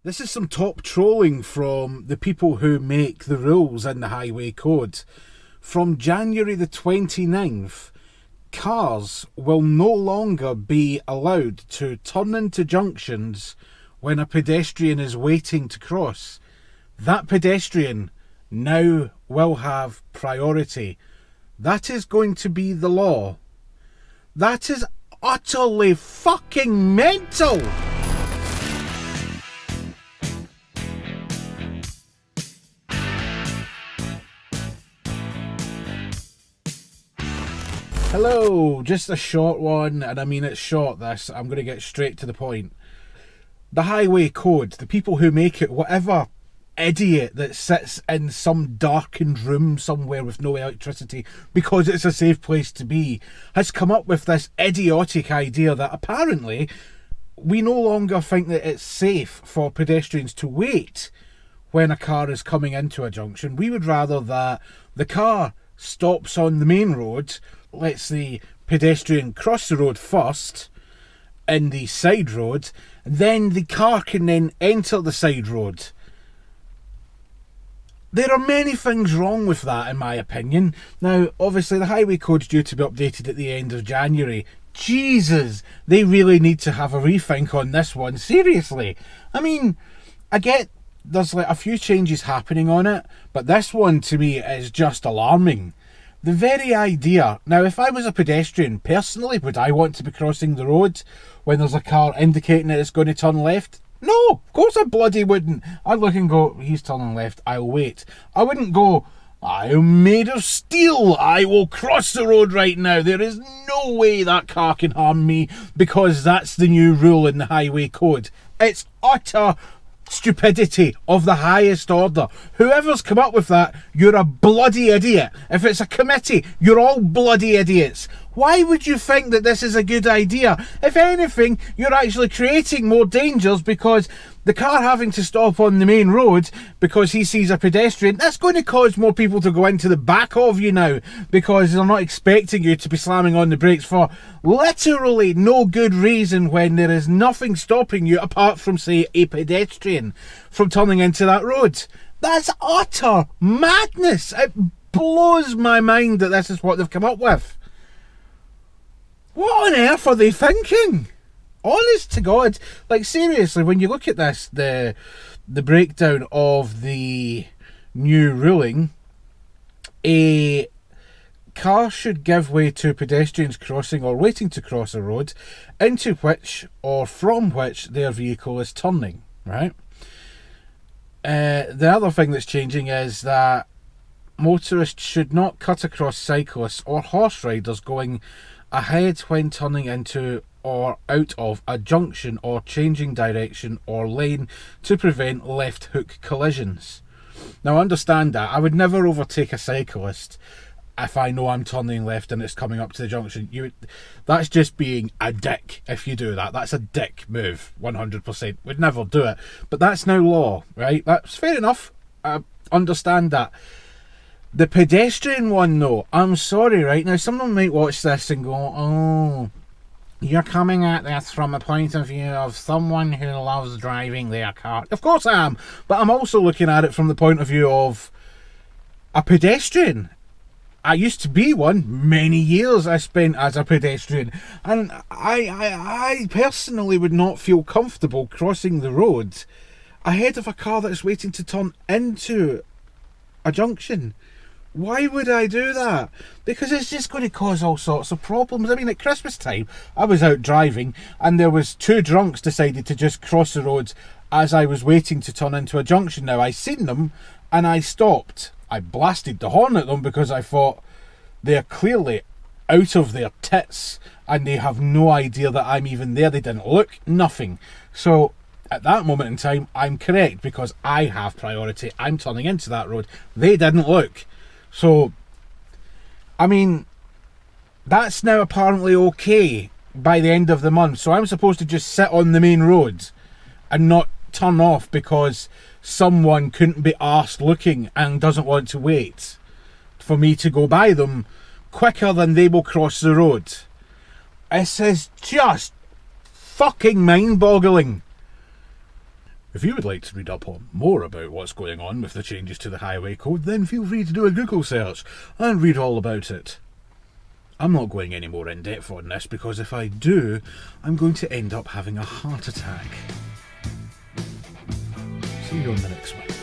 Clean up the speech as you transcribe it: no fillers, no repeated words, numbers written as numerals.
This is some top trolling from the people who make the rules in the highway code. From January the 29th, cars will no longer be allowed to turn into junctions when a pedestrian is waiting to cross. That pedestrian now will have priority. That is going to be the law. That is utterly fucking mental! Hello, just a short one, and I mean it's short this, I'm going to get straight to the point. The highway code, the people who make it, whatever idiot that sits in some darkened room somewhere with no electricity because it's a safe place to be, has come up with this idiotic idea that apparently we no longer think that it's safe for pedestrians to wait when a car is coming into a junction. We would rather that the car stops on the main road, lets the pedestrian cross the road first in the side road, then the car can then enter the side road. There are many things wrong with that, in my opinion. Now, obviously, the highway code's due to be updated at the end of January. Jesus, they really need to have a rethink on this one. Seriously. I mean, I get there's like a few changes happening on it, but this one to me is just alarming. The very idea. Now, if I was a pedestrian, personally, would I want to be crossing the road when there's a car indicating that it's going to turn left? No, of course I bloody wouldn't. I'd look and go, he's turning left, I'll wait. I wouldn't go, I'm made of steel, I will cross the road right now. There is no way that car can harm me because that's the new rule in the highway code. It's utter stupidity of the highest order. Whoever's come up with that, you're a bloody idiot. If it's a committee, you're all bloody idiots. Why would you think that this is a good idea? If anything, you're actually creating more dangers because the car having to stop on the main road because he sees a pedestrian, that's going to cause more people to go into the back of you now because they're not expecting you to be slamming on the brakes for literally no good reason when there is nothing stopping you apart from, say, a pedestrian from turning into that road. That's utter madness. It blows my mind that this is what they've come up with. What on earth are they thinking? Honest to God, like seriously, when you look at this, the breakdown of the new ruling, a car should give way to pedestrians crossing or waiting to cross a road into which or from which their vehicle is turning, right? The other thing that's changing is that motorists should not cut across cyclists or horse riders going ahead when turning into or out of a junction or changing direction or lane to prevent left hook collisions. Now, understand that. I would never overtake a cyclist if I know I'm turning left and it's coming up to the junction. That's just being a dick if you do that. That's a dick move, 100%. Would never do it. But that's now law, right? That's fair enough. I understand that. The pedestrian one, though, I'm sorry, right? Now, someone might watch this and go, oh, you're coming at this from a point of view of someone who loves driving their car. Of course I am, but I'm also looking at it from the point of view of a pedestrian. I used to be one. Many years I spent as a pedestrian, and I personally would not feel comfortable crossing the road ahead of a car that is waiting to turn into a junction. Why would I do that? Because it's just going to cause all sorts of problems. I mean, at Christmas time, I was out driving and there was two drunks decided to just cross the road as I was waiting to turn into a junction. Now, I seen them and I stopped. I blasted the horn at them because I thought they're clearly out of their tits and they have no idea that I'm even there. They didn't look, nothing. So at that moment in time, I'm correct because I have priority. I'm turning into that road. They didn't look. So, I mean, that's now apparently okay by the end of the month. So I'm supposed to just sit on the main road and not turn off because someone couldn't be arsed looking and doesn't want to wait for me to go by them quicker than they will cross the road. This is just fucking mind-boggling. If you would like to read up on more about what's going on with the changes to the highway code, then feel free to do a Google search and read all about it. I'm not going any more in depth on this because if I do, I'm going to end up having a heart attack. See you on the next one.